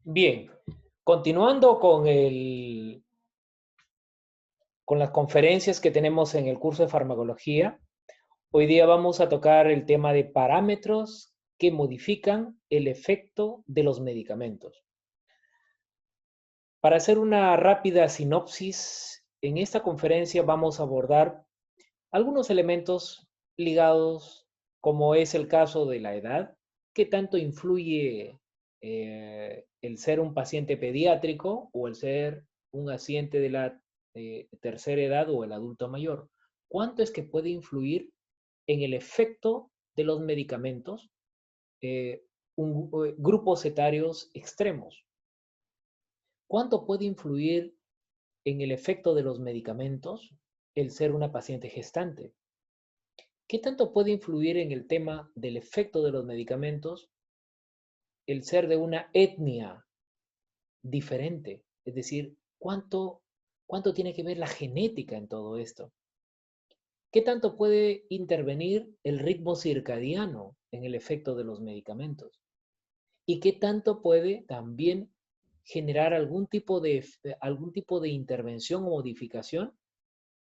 Bien, continuando con las conferencias que tenemos en el curso de farmacología, hoy día vamos a tocar el tema de parámetros que modifican el efecto de los medicamentos. Para hacer una rápida sinopsis, en esta conferencia vamos a abordar algunos elementos ligados, como es el caso de la edad, qué tanto influye el ser un paciente pediátrico o el ser un paciente de la tercera edad o el adulto mayor. ¿Cuánto es que puede influir en el efecto de los medicamentos eh, grupos etarios extremos? ¿Cuánto puede influir en el efecto de los medicamentos el ser una paciente gestante? ¿Qué tanto puede influir en el tema del efecto de los medicamentos el ser de una etnia diferente? Es decir, ¿cuánto tiene que ver la genética en todo esto? ¿Qué tanto puede intervenir el ritmo circadiano en el efecto de los medicamentos? ¿Y qué tanto puede también generar algún tipo de intervención o modificación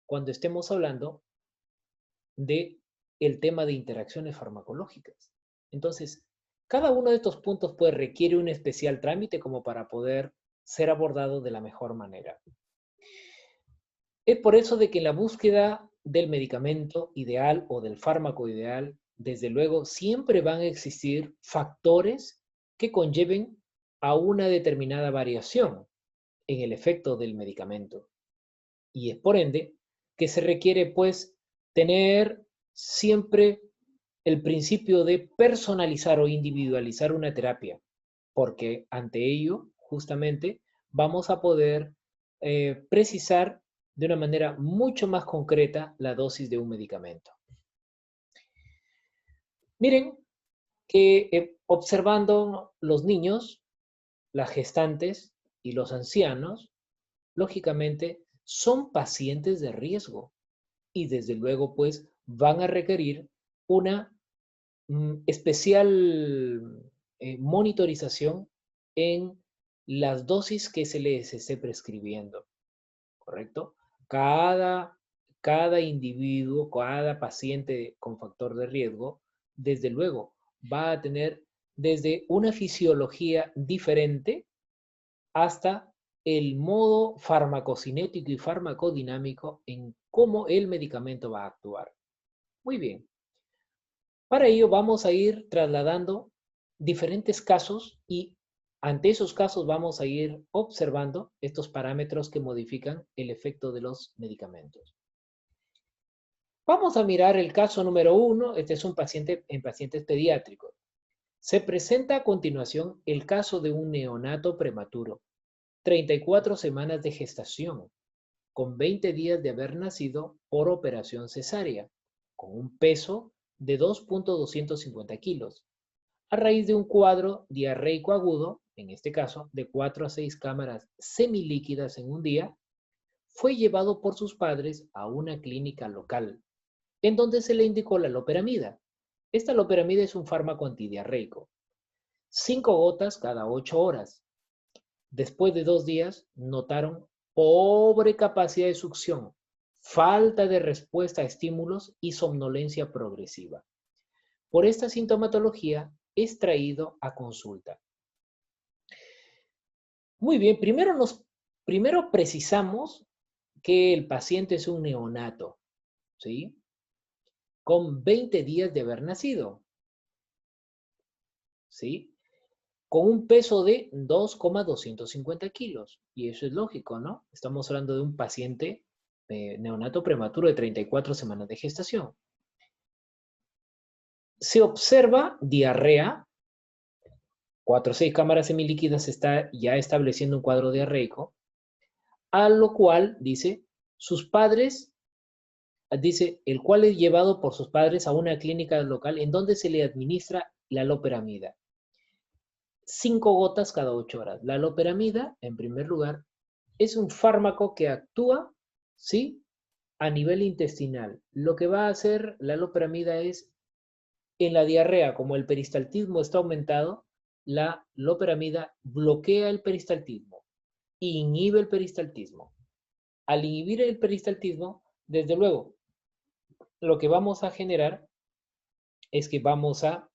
cuando estemos hablando de el tema de interacciones farmacológicas? Entonces, cada uno de estos puntos pues requiere un especial trámite como para poder ser abordado de la mejor manera. Es por eso de que en la búsqueda del medicamento ideal o del fármaco ideal, desde luego, siempre van a existir factores que conlleven a una determinada variación en el efecto del medicamento. Y es por ende que se requiere pues tener siempre el principio de personalizar o individualizar una terapia, porque ante ello justamente vamos a poder precisar de una manera mucho más concreta la dosis de un medicamento. Miren que observando los niños, las gestantes y los ancianos, lógicamente son pacientes de riesgo y desde luego pues van a requerir una especial monitorización en las dosis que se les esté prescribiendo, ¿correcto? Cada, cada individuo, cada paciente con factor de riesgo, desde luego, va a tener desde una fisiología diferente hasta el modo farmacocinético y farmacodinámico en cómo el medicamento va a actuar. Muy bien. Para ello vamos a ir trasladando diferentes casos y ante esos casos vamos a ir observando estos parámetros que modifican el efecto de los medicamentos. Vamos a mirar el caso número 1. Este es un paciente en pacientes pediátricos. Se presenta a continuación el caso de un neonato prematuro, 34 semanas de gestación, con 20 días de haber nacido por operación cesárea, con un peso de 2.250 kilos, a raíz de un cuadro diarreico agudo, en este caso de 4 a 6 cámaras semilíquidas en un día, fue llevado por sus padres a una clínica local, en donde se le indicó la loperamida. Esta loperamida es un fármaco antidiarreico. 5 gotas cada 8 horas. Después de 2 días, notaron pobre capacidad de succión, falta de respuesta a estímulos y somnolencia progresiva. Por esta sintomatología es traído a consulta. Muy bien, primero precisamos que el paciente es un neonato, ¿sí? Con 20 días de haber nacido, ¿sí? Con un peso de 2,250 kilos. Y eso es lógico, ¿no? Estamos hablando de un paciente neonato prematuro de 34 semanas de gestación. Se observa diarrea, 4 o 6 cámaras semilíquidas está ya estableciendo un cuadro diarreico, a lo cual dice, sus padres, dice, el cual es llevado por sus padres a una clínica local en donde se le administra la loperamida. 5 gotas cada 8 horas. La loperamida, en primer lugar, es un fármaco que actúa, ¿sí? A nivel intestinal. Lo que va a hacer la loperamida es, en la diarrea, como el peristaltismo está aumentado, la loperamida bloquea el peristaltismo, inhibe el peristaltismo. Al inhibir el peristaltismo, desde luego, lo que vamos a generar es que vamos a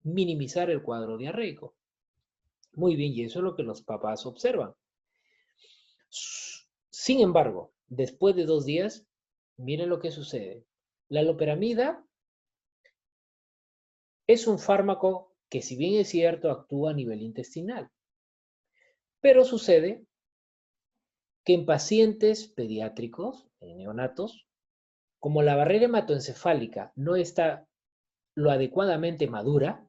minimizar el cuadro diarreico. Muy bien, y eso es lo que los papás observan. Sin embargo, después de 2 días, miren lo que sucede. La loperamida es un fármaco que, si bien es cierto, actúa a nivel intestinal, pero sucede que en pacientes pediátricos, en neonatos, como la barrera hematoencefálica no está lo adecuadamente madura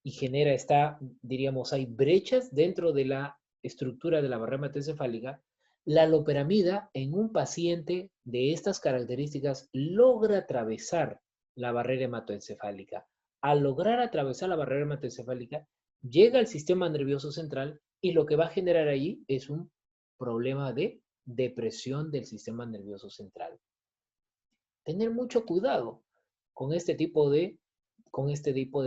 y genera diríamos, hay brechas dentro de la estructura de la barrera hematoencefálica, la loperamida en un paciente de estas características logra atravesar la barrera hematoencefálica. Al lograr atravesar la barrera hematoencefálica, llega al sistema nervioso central y lo que va a generar allí es un problema de depresión del sistema nervioso central. Tener mucho cuidado con este tipo de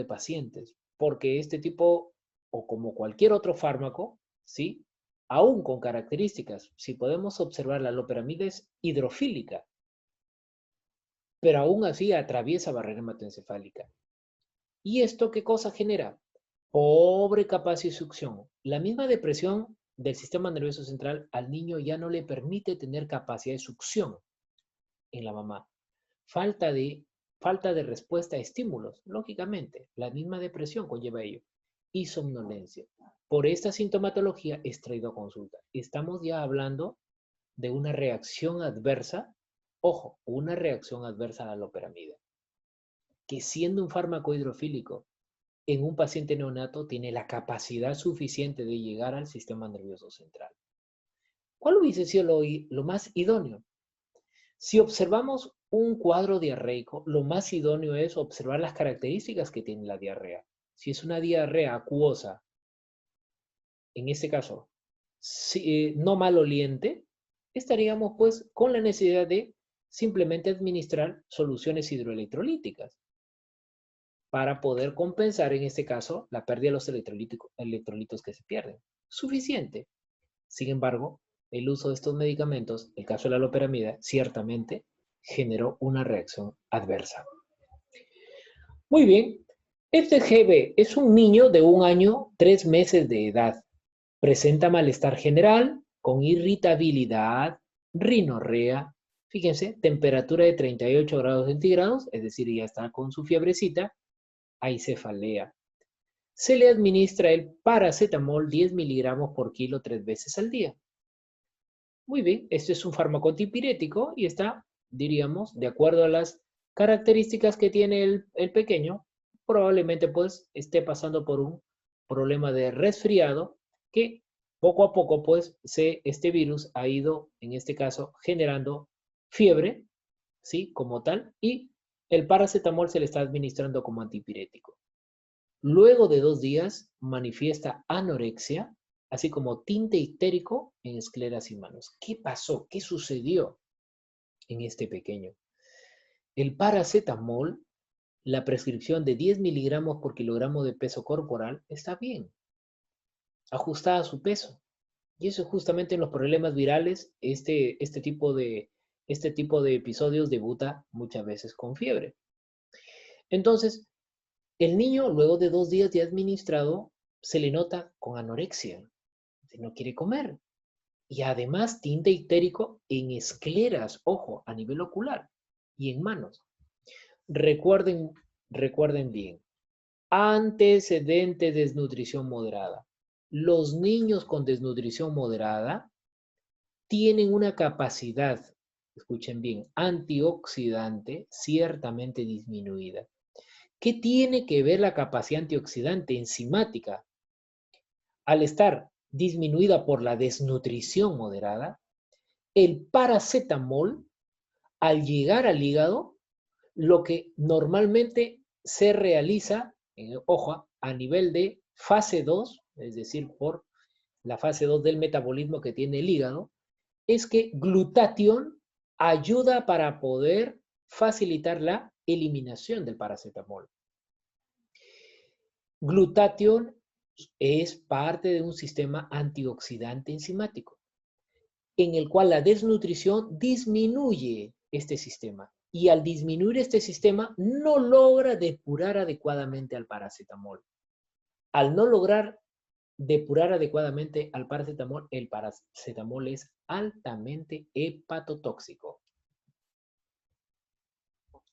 pacientes, porque este tipo, o como cualquier otro fármaco, ¿sí? Aún con características, si podemos observar, la loperamida es hidrofílica, pero aún así atraviesa barrera hematoencefálica. ¿Y esto qué cosa genera? Pobre capacidad de succión. La misma depresión del sistema nervioso central al niño ya no le permite tener capacidad de succión en la mamá. Falta de respuesta a estímulos, lógicamente. La misma depresión conlleva ello. Y somnolencia. Por esta sintomatología es traído a consulta. Estamos ya hablando de una reacción adversa, ojo, una reacción adversa a la loperamida, que siendo un fármaco hidrofílico en un paciente neonato tiene la capacidad suficiente de llegar al sistema nervioso central. ¿Cuál hubiese sido lo más idóneo? Si observamos un cuadro diarreico, lo más idóneo es observar las características que tiene la diarrea. Si es una diarrea acuosa, en este caso, no maloliente, estaríamos pues con la necesidad de simplemente administrar soluciones hidroelectrolíticas para poder compensar, en este caso, la pérdida de los electrolitos que se pierden. Suficiente. Sin embargo, el uso de estos medicamentos, el caso de la loperamida, ciertamente generó una reacción adversa. Muy bien, este GB es un niño de 1 año, 3 meses de edad. Presenta malestar general con irritabilidad, rinorrea, fíjense, temperatura de 38 grados centígrados, es decir, ya está con su fiebrecita, hay cefalea. Se le administra el paracetamol 10 miligramos por kilo 3 veces al día. Muy bien, este es un fármaco antipirético y está, diríamos, de acuerdo a las características que tiene el pequeño, probablemente pues esté pasando por un problema de resfriado que poco a poco pues este virus ha ido, en este caso, generando fiebre, ¿sí? Como tal, y el paracetamol se le está administrando como antipirético. Luego de 2 días manifiesta anorexia, así como tinte histérico en escleras y manos. ¿Qué pasó? ¿Qué sucedió en este pequeño? El paracetamol, la prescripción de 10 miligramos por kilogramo de peso corporal, está bien, ajustada a su peso. Y eso justamente en los problemas virales, este tipo de episodios debuta muchas veces con fiebre. Entonces, el niño, luego de 2 días de administrado, se le nota con anorexia. No quiere comer. Y además tinte histérico en escleras, ojo, a nivel ocular y en manos. Recuerden bien, antecedente de desnutrición moderada. Los niños con desnutrición moderada tienen una capacidad, escuchen bien, antioxidante ciertamente disminuida. ¿Qué tiene que ver la capacidad antioxidante enzimática? Al estar disminuida por la desnutrición moderada, el paracetamol, al llegar al hígado, lo que normalmente se realiza, ojo, a nivel de fase 2, es decir, por la fase 2 del metabolismo que tiene el hígado, es que glutatión ayuda para poder facilitar la eliminación del paracetamol. Glutatión es parte de un sistema antioxidante enzimático, en el cual la desnutrición disminuye este sistema. Y al disminuir este sistema, no logra depurar adecuadamente al paracetamol. Al no lograr depurar adecuadamente al paracetamol, el paracetamol es altamente hepatotóxico.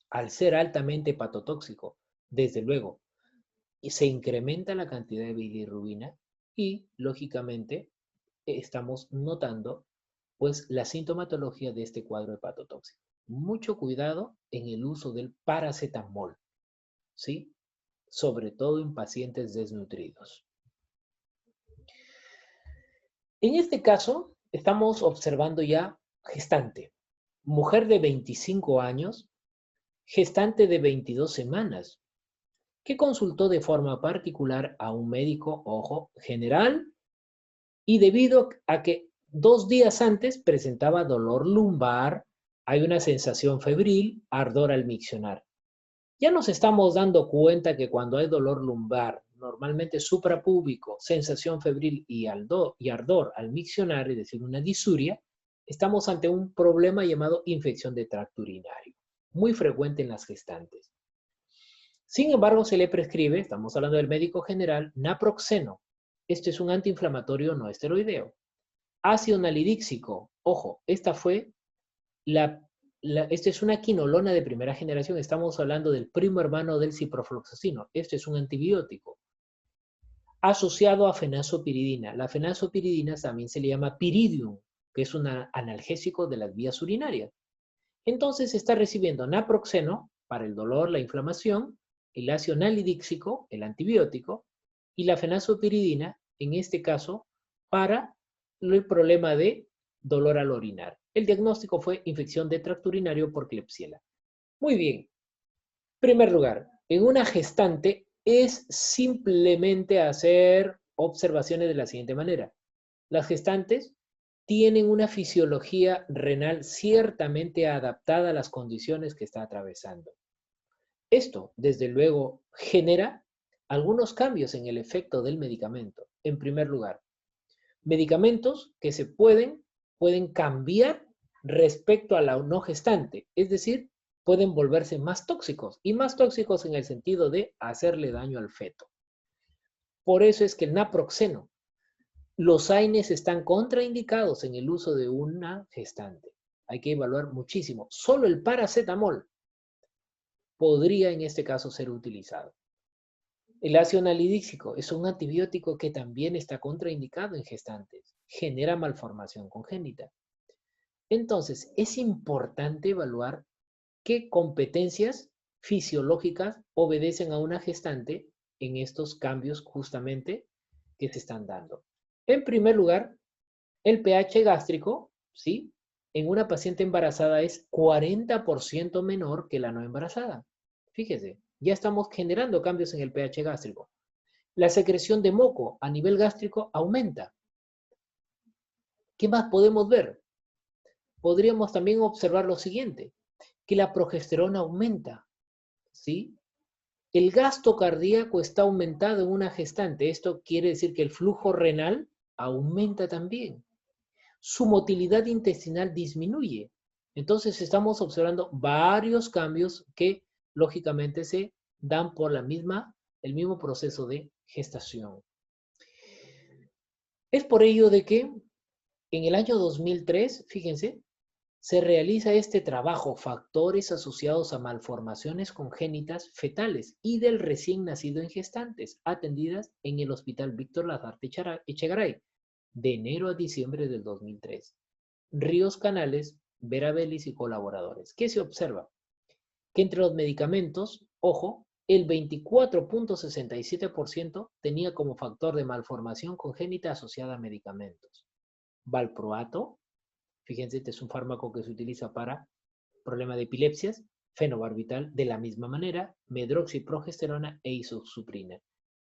Al ser altamente hepatotóxico, desde luego, se incrementa la cantidad de bilirrubina y, lógicamente, estamos notando pues la sintomatología de este cuadro hepatotóxico. Mucho cuidado en el uso del paracetamol, ¿sí? Sobre todo en pacientes desnutridos. En este caso, estamos observando ya gestante, mujer de 25 años, gestante de 22 semanas, que consultó de forma particular a un médico, ojo, general, y debido a que 2 días antes presentaba dolor lumbar, hay una sensación febril, ardor al miccionar. Ya nos estamos dando cuenta que cuando hay dolor lumbar, normalmente suprapúbico, sensación febril y ardor al miccionar, es decir, una disuria, estamos ante un problema llamado infección de tracto urinario, muy frecuente en las gestantes. Sin embargo, se le prescribe, estamos hablando del médico general, naproxeno. Este es un antiinflamatorio no esteroideo. Ácido nalidíxico, ojo, esta es una quinolona de primera generación. Estamos hablando del primo hermano del ciprofloxacino. Este es un antibiótico asociado a fenazopiridina. La fenazopiridina también se le llama piridium, que es un analgésico de las vías urinarias. Entonces está recibiendo naproxeno para el dolor, la inflamación, el ácido nalidíxico, el antibiótico, y la fenazopiridina, en este caso, para el problema de dolor al orinar. El diagnóstico fue infección de tracto urinario por Klebsiella. Muy bien. En primer lugar, en una gestante es simplemente hacer observaciones de la siguiente manera. Las gestantes tienen una fisiología renal ciertamente adaptada a las condiciones que está atravesando. Esto, desde luego, genera algunos cambios en el efecto del medicamento. En primer lugar, medicamentos que pueden cambiar respecto a la no gestante, es decir, pueden volverse más tóxicos, y más tóxicos en el sentido de hacerle daño al feto. Por eso es que el naproxeno, los AINES están contraindicados en el uso de una gestante. Hay que evaluar muchísimo. Solo el paracetamol podría en este caso ser utilizado. El ácido nalidíxico es un antibiótico que también está contraindicado en gestantes. Genera malformación congénita. Entonces, es importante evaluar qué competencias fisiológicas obedecen a una gestante en estos cambios justamente que se están dando. En primer lugar, el pH gástrico, ¿sí? En una paciente embarazada es 40% menor que la no embarazada. Fíjese, ya estamos generando cambios en el pH gástrico. La secreción de moco a nivel gástrico aumenta. ¿Qué más podemos ver? Podríamos también observar lo siguiente, que la progesterona aumenta, ¿sí? El gasto cardíaco está aumentado en una gestante. Esto quiere decir que el flujo renal aumenta también. Su motilidad intestinal disminuye. Entonces estamos observando varios cambios que lógicamente se dan por el mismo proceso de gestación. Es por ello de que en el año 2003, fíjense, se realiza este trabajo, factores asociados a malformaciones congénitas fetales y del recién nacido en gestantes, atendidas en el Hospital Víctor Lazarte Echegaray, de enero a diciembre del 2003. Ríos Canales, Vera Vélez y colaboradores. ¿Qué se observa? Que entre los medicamentos, ojo, el 24.67% tenía como factor de malformación congénita asociada a medicamentos. Valproato, fíjense, este es un fármaco que se utiliza para problema de epilepsias, fenobarbital de la misma manera, medroxiprogesterona e isosuprina.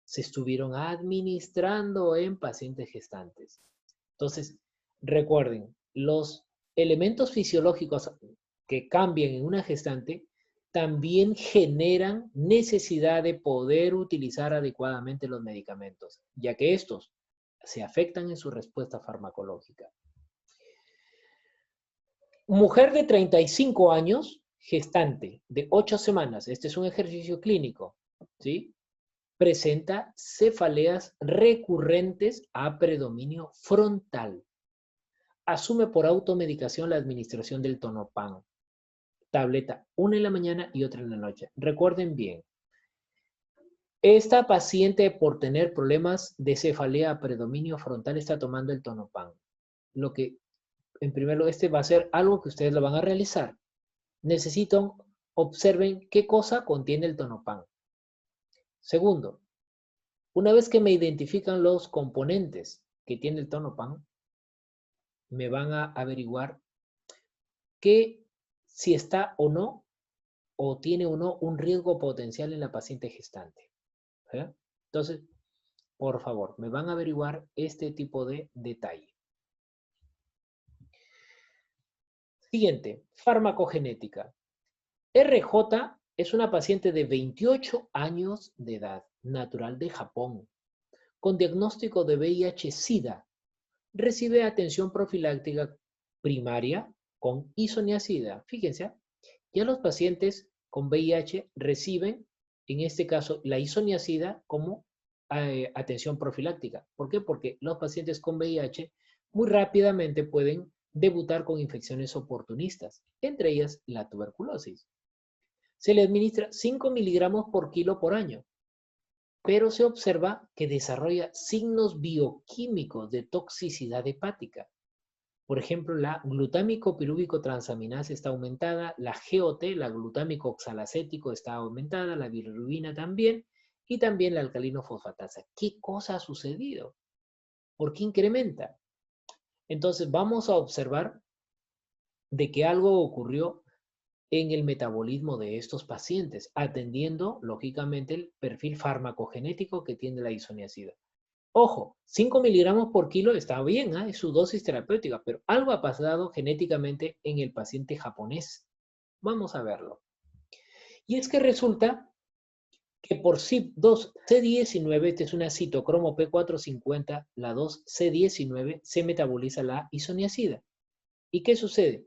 Se estuvieron administrando en pacientes gestantes. Entonces, recuerden, los elementos fisiológicos que cambian en una gestante también generan necesidad de poder utilizar adecuadamente los medicamentos, ya que estos se afectan en su respuesta farmacológica. Mujer de 35 años, gestante de 8 semanas, este es un ejercicio clínico, ¿sí? Presenta cefaleas recurrentes a predominio frontal. Asume por automedicación la administración del Tonopan. Tableta, una en la mañana y otra en la noche. Recuerden bien, esta paciente por tener problemas de cefalea a predominio frontal está tomando el Tonopan. Lo que, en primer lugar, este va a ser algo que ustedes lo van a realizar. Necesitan, observen qué cosa contiene el Tonopan. Segundo, una vez que me identifican los componentes que tiene el Tonopan, me van a averiguar que si está o no, o tiene o no un riesgo potencial en la paciente gestante. ¿Eh? Entonces, por favor, me van a averiguar este tipo de detalle. Siguiente, farmacogenética. RJ es una paciente de 28 años de edad, natural de Japón, con diagnóstico de VIH-Sida. Recibe atención profiláctica primaria con isoniazida. Fíjense, ya los pacientes con VIH reciben, en este caso, la isoniazida como atención profiláctica. ¿Por qué? Porque los pacientes con VIH muy rápidamente pueden debutar con infecciones oportunistas, entre ellas la tuberculosis. Se le administra 5 miligramos por kilo por año, pero se observa que desarrolla signos bioquímicos de toxicidad hepática. Por ejemplo, la glutámico pirúvico transaminasa está aumentada, la GOT, la glutámico oxalacético está aumentada, la bilirrubina también, y también la alcalino fosfatasa. ¿Qué cosa ha sucedido? ¿Por qué incrementa? Entonces vamos a observar de que algo ocurrió en el metabolismo de estos pacientes, atendiendo, lógicamente, el perfil farmacogenético que tiene la isoniazida. Ojo, 5 miligramos por kilo está bien, es su dosis terapéutica, pero algo ha pasado genéticamente en el paciente japonés. Vamos a verlo. Y es que resulta que por CYP2C19, esta es una citocromo P450, la 2C19, se metaboliza la isoniazida. ¿Y qué sucede?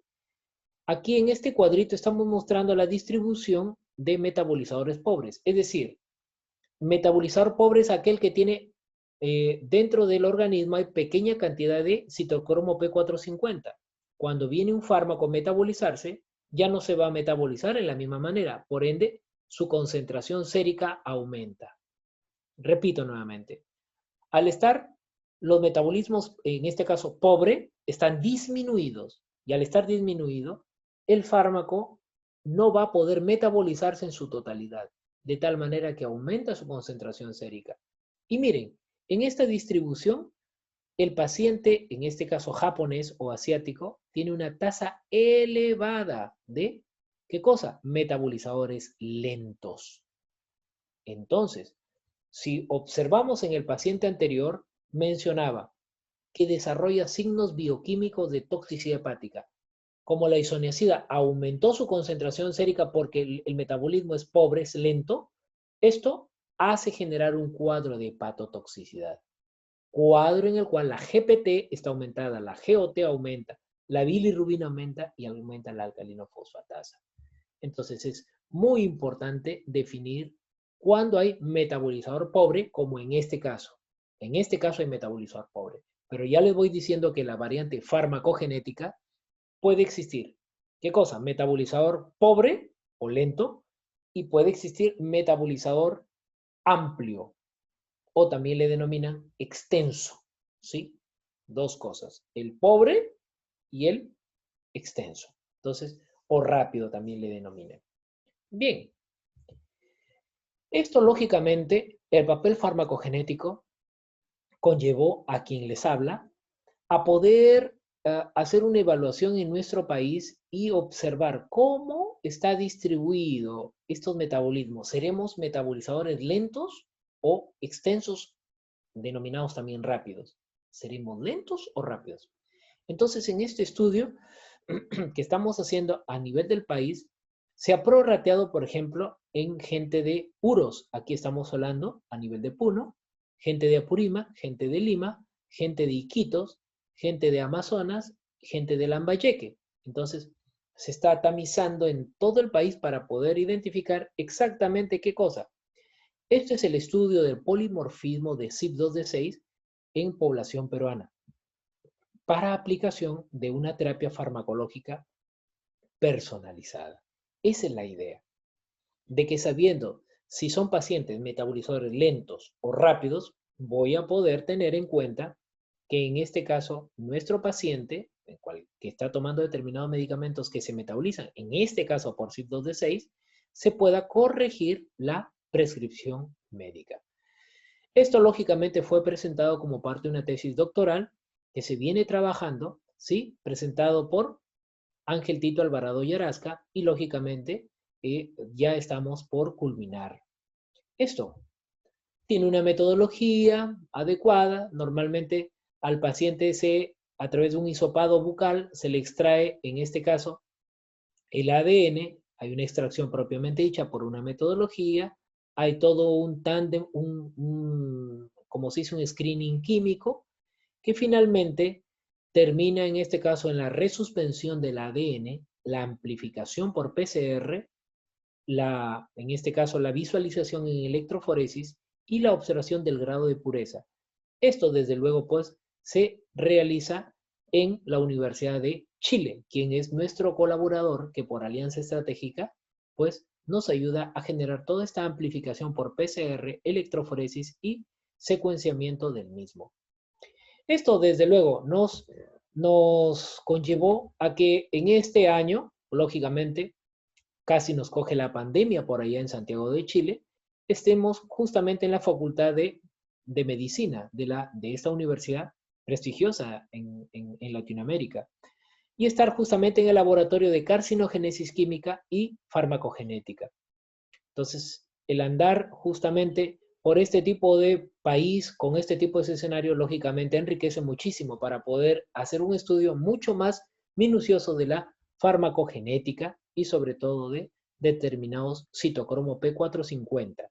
Aquí en este cuadrito estamos mostrando la distribución de metabolizadores pobres. Es decir, metabolizador pobre es aquel que tiene dentro del organismo hay pequeña cantidad de citocromo P450. Cuando viene un fármaco a metabolizarse, ya no se va a metabolizar en la misma manera. Por ende, su concentración sérica aumenta. Repito nuevamente. Al estar los metabolismos, en este caso pobre, están disminuidos. Y al estar disminuido, el fármaco no va a poder metabolizarse en su totalidad, de tal manera que aumenta su concentración sérica. Y miren, en esta distribución, el paciente, en este caso japonés o asiático, tiene una tasa elevada de, ¿qué cosa? Metabolizadores lentos. Entonces, si observamos en el paciente anterior, mencionaba que desarrolla signos bioquímicos de toxicidad hepática. Como la isoniazida aumentó su concentración sérica porque el metabolismo es pobre, es lento, esto hace generar un cuadro de hepatotoxicidad. Cuadro en el cual la GPT está aumentada, la GOT aumenta, la bilirrubina aumenta y aumenta la alcalino fosfatasa. Entonces es muy importante definir cuándo hay metabolizador pobre, como en este caso. En este caso hay metabolizador pobre. Pero ya les voy diciendo que la variante farmacogenética puede existir. ¿Qué cosa? Metabolizador pobre o lento y puede existir metabolizador amplio o también le denominan extenso. ¿Sí? Dos cosas. El pobre y el extenso. Entonces, o rápido también le denominan. Bien, esto lógicamente, el papel farmacogenético conllevó a quien les habla a poder hacer una evaluación en nuestro país y observar cómo está distribuido estos metabolismos. ¿Seremos metabolizadores lentos o extensos, denominados también rápidos? ¿Seremos lentos o rápidos? Entonces, en este estudio que estamos haciendo a nivel del país, Se ha prorrateado, por ejemplo, en gente de Uros. Aquí estamos hablando a nivel de Puno, gente de Apurima, gente de Lima, gente de Iquitos, gente de Amazonas, gente de Lambayeque. Entonces, se está tamizando en todo el país para poder identificar exactamente qué cosa. Este es el estudio del polimorfismo de CYP2D6 en población peruana para aplicación de una terapia farmacológica personalizada. Esa es la idea, de que sabiendo si son pacientes metabolizadores lentos o rápidos, voy a poder tener en cuenta que en este caso nuestro paciente, que está tomando determinados medicamentos que se metabolizan, en este caso por CYP2D6, se pueda corregir la prescripción médica. Esto lógicamente fue presentado como parte de una tesis doctoral que se viene trabajando, ¿sí? Presentado por Ángel Tito Alvarado Yarasca y lógicamente ya estamos por culminar. Esto tiene una metodología adecuada. Normalmente al paciente a través de un hisopado bucal se le extrae, en este caso, el ADN. Hay una extracción propiamente dicha por una metodología. Hay todo un tándem, como se dice, un screening químico que finalmente termina en este caso en la resuspensión del ADN, la amplificación por PCR, en este caso la visualización en electroforesis y la observación del grado de pureza. Esto desde luego pues se realiza en la Universidad de Chile, quien es nuestro colaborador que por alianza estratégica pues nos ayuda a generar toda esta amplificación por PCR, electroforesis y secuenciamiento del mismo. Esto, desde luego, nos conllevó a que en este año, lógicamente, casi nos coge la pandemia por allá en Santiago de Chile, estemos justamente en la Facultad de Medicina de esta universidad prestigiosa en Latinoamérica y estar justamente en el laboratorio de carcinogénesis química y farmacogenética. Entonces, el andar justamente por este tipo de país, con este tipo de escenario, lógicamente enriquece muchísimo para poder hacer un estudio mucho más minucioso de la farmacogenética y sobre todo de determinados citocromo P450.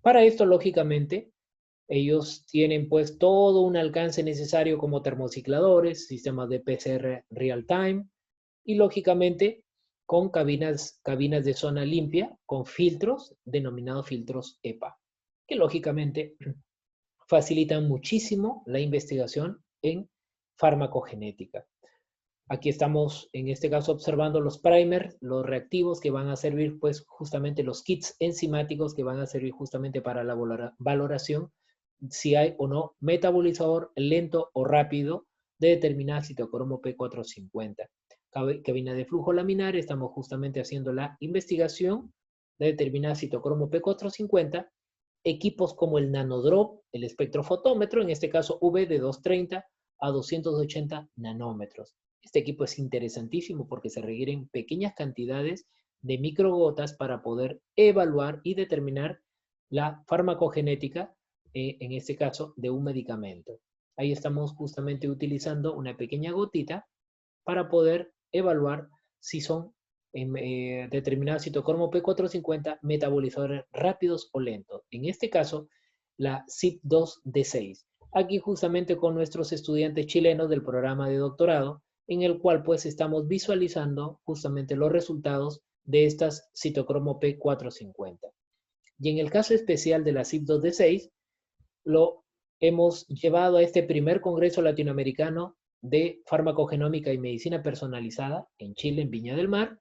Para esto, lógicamente, ellos tienen pues todo un alcance necesario como termocicladores, sistemas de PCR real time y lógicamente con cabinas de zona limpia con filtros denominados filtros EPA, que lógicamente facilitan muchísimo la investigación en farmacogenética. Aquí estamos en este caso observando los primers, los reactivos que van a servir pues justamente los kits enzimáticos que van a servir justamente para la valoración si hay o no metabolizador lento o rápido de determinada citocromo P450. Cabina de flujo laminar, estamos justamente haciendo la investigación de determinada citocromo P450, equipos como el nanodrop, el espectrofotómetro, en este caso V de 230 a 280 nanómetros. Este equipo es interesantísimo porque se requieren pequeñas cantidades de microgotas para poder evaluar y determinar la farmacogenética, en este caso, de un medicamento. Ahí estamos justamente utilizando una pequeña gotita para poder evaluar si son determinados citocromo P450 metabolizadores rápidos o lentos. En este caso, la CYP2D6. Aquí justamente con nuestros estudiantes chilenos del programa de doctorado, en el cual pues estamos visualizando justamente los resultados de estas citocromo P450. Y en el caso especial de la CYP2D6, lo hemos llevado a este primer Congreso Latinoamericano de Farmacogenómica y Medicina Personalizada en Chile, en Viña del Mar,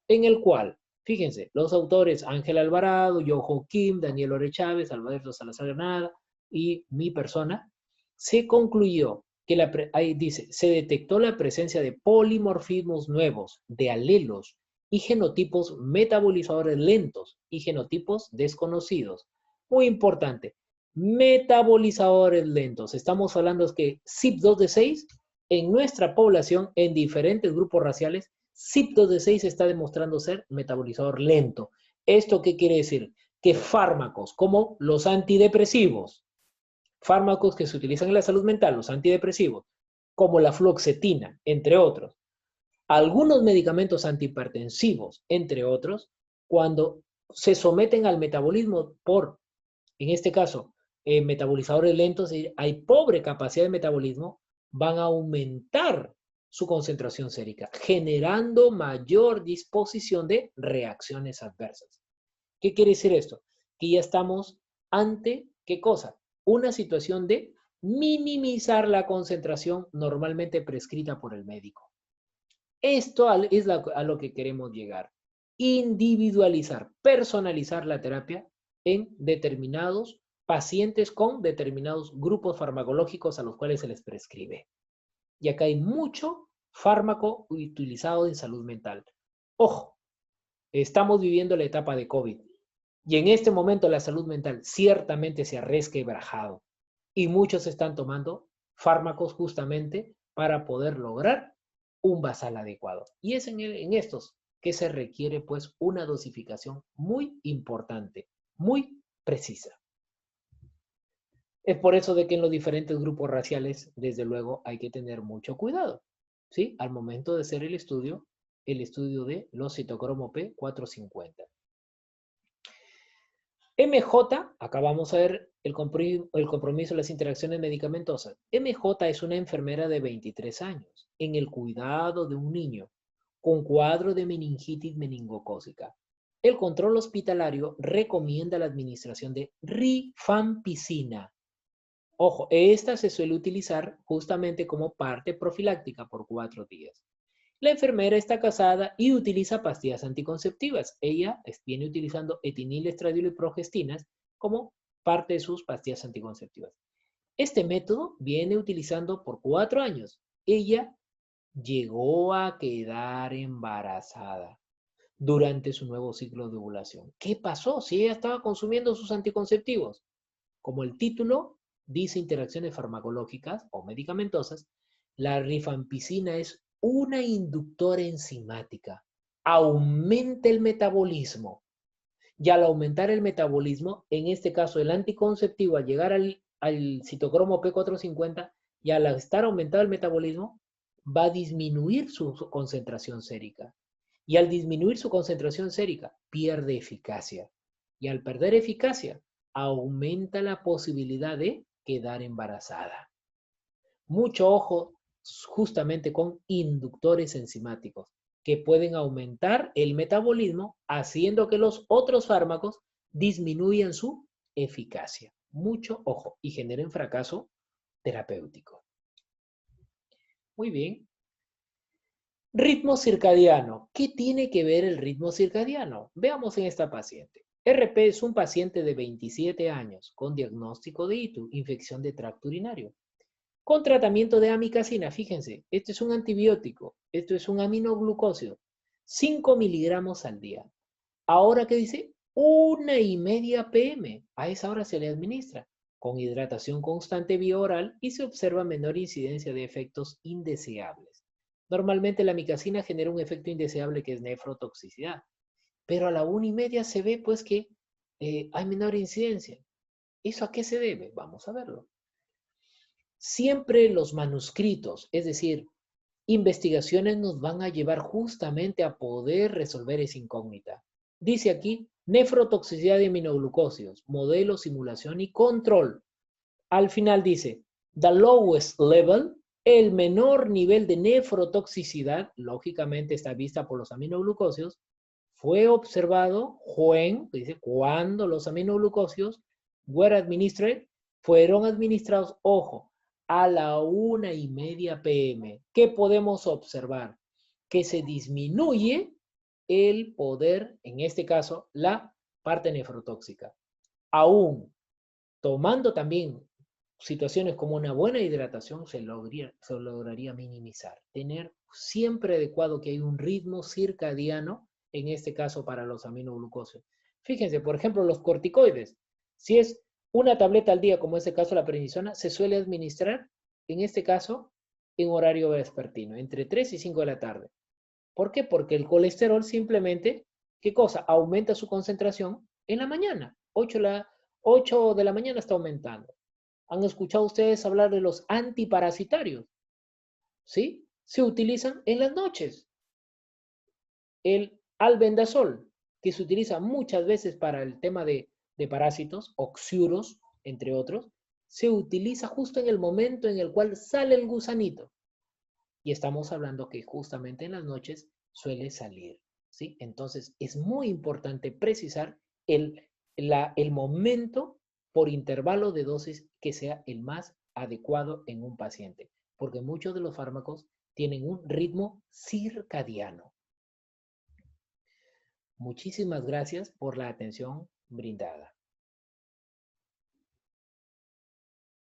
en el cual, fíjense, los autores Ángel Alvarado, Yoho Kim, Daniel Ore Chávez, Alberto Salazar Granada y mi persona, se concluyó que ahí dice, se detectó la presencia de polimorfismos nuevos, de alelos y genotipos metabolizadores lentos y genotipos desconocidos. Muy importante, metabolizadores lentos. Estamos hablando que CYP2D6 en nuestra población, en diferentes grupos raciales, CYP2D6 está demostrando ser metabolizador lento. ¿Esto qué quiere decir? Que fármacos como los antidepresivos, fármacos que se utilizan en la salud mental, los antidepresivos, como la fluoxetina, entre otros, Algunos medicamentos antihipertensivos, entre otros, cuando se someten al metabolismo por, en este caso, metabolizadores lentos, y hay pobre capacidad de metabolismo, van a aumentar su concentración sérica, generando mayor disposición de reacciones adversas. ¿Qué quiere decir esto? Que ya estamos ante, ¿qué cosa? Una situación de minimizar la concentración normalmente prescrita por el médico. Esto es a lo que queremos llegar. Individualizar, personalizar la terapia en determinados pacientes con determinados grupos farmacológicos a los cuales se les prescribe. Y acá hay mucho fármaco utilizado en salud mental. Ojo, estamos viviendo la etapa de COVID y en este momento la salud mental ciertamente se ha resquebrajado y muchos están tomando fármacos justamente para poder lograr un basal adecuado. Y es en estos que se requiere pues una dosificación muy importante, muy precisa. Es por eso de que en los diferentes grupos raciales, desde luego, hay que tener mucho cuidado, ¿sí? Al momento de hacer el estudio de los citocromo P450. MJ, acá vamos a ver el compromiso de las interacciones medicamentosas. MJ es una enfermera de 23 años en el cuidado de un niño con cuadro de meningitis meningocócica. El control hospitalario recomienda la administración de rifampicina. Ojo, esta se suele utilizar justamente como parte profiláctica por 4 días. La enfermera está casada y utiliza pastillas anticonceptivas. Ella viene utilizando etinil, estradiol y progestinas como parte de sus pastillas anticonceptivas. Este método viene utilizando por 4 años. Ella llegó a quedar embarazada durante su nuevo ciclo de ovulación. ¿Qué pasó si ella estaba consumiendo sus anticonceptivos? Como el título dice interacciones farmacológicas o medicamentosas, la rifampicina es una inductora enzimática. Aumenta el metabolismo. Y al aumentar el metabolismo, en este caso el anticonceptivo, al llegar al citocromo P450 y al estar aumentado el metabolismo, va a disminuir su concentración sérica. Y al disminuir su concentración sérica, pierde eficacia. Y al perder eficacia, aumenta la posibilidad de quedar embarazada. Mucho ojo justamente con inductores enzimáticos que pueden aumentar el metabolismo haciendo que los otros fármacos disminuyan su eficacia. Mucho ojo y generen fracaso terapéutico. Muy bien. Ritmo circadiano. ¿Qué tiene que ver el ritmo circadiano? Veamos en esta paciente. RP es un paciente de 27 años con diagnóstico de ITU, infección de tracto urinario. Con tratamiento de amicacina, fíjense, esto es un antibiótico, esto es un aminoglucósido, 5 miligramos al día. Ahora, ¿qué dice? 1:30 p.m. A esa hora se le administra, con hidratación constante vía oral y se observa menor incidencia de efectos indeseables. Normalmente la amicacina genera un efecto indeseable que es nefrotoxicidad, pero a la 1:30 se ve pues que hay menor incidencia. ¿Eso a qué se debe? Vamos a verlo. Siempre los manuscritos, es decir, investigaciones nos van a llevar justamente a poder resolver esa incógnita. Dice aquí, nefrotoxicidad de aminoglucósidos, modelo, simulación y control. Al final dice, the lowest level, el menor nivel de nefrotoxicidad, lógicamente está vista por los aminoglucósidos, fue observado dice, cuando los aminoglucósidos fueron administrados, ojo, a la 1:30 p.m. ¿Qué podemos observar? Que se disminuye el poder, en este caso, la parte nefrotóxica. Aún tomando también situaciones como una buena hidratación, se lograría minimizar. Tener siempre adecuado que hay un ritmo circadiano, en este caso para los aminoglucósidos. Fíjense, por ejemplo, los corticoides. Si es una tableta al día, como es el caso de la prednisona, se suele administrar, en este caso, en horario vespertino, entre 3 y 5 de la tarde. ¿Por qué? Porque el colesterol simplemente, ¿qué cosa? Aumenta su concentración en la mañana. 8 de la mañana está aumentando. ¿Han escuchado ustedes hablar de los antiparasitarios? ¿Sí? Se utilizan en las noches. el albendazol, que se utiliza muchas veces para el tema de parásitos, oxiuros, entre otros, se utiliza justo en el momento en el cual sale el gusanito. Y estamos hablando que justamente en las noches suele salir, ¿sí? Entonces, es muy importante precisar el momento por intervalo de dosis que sea el más adecuado en un paciente, porque muchos de los fármacos tienen un ritmo circadiano. Muchísimas gracias por la atención brindada.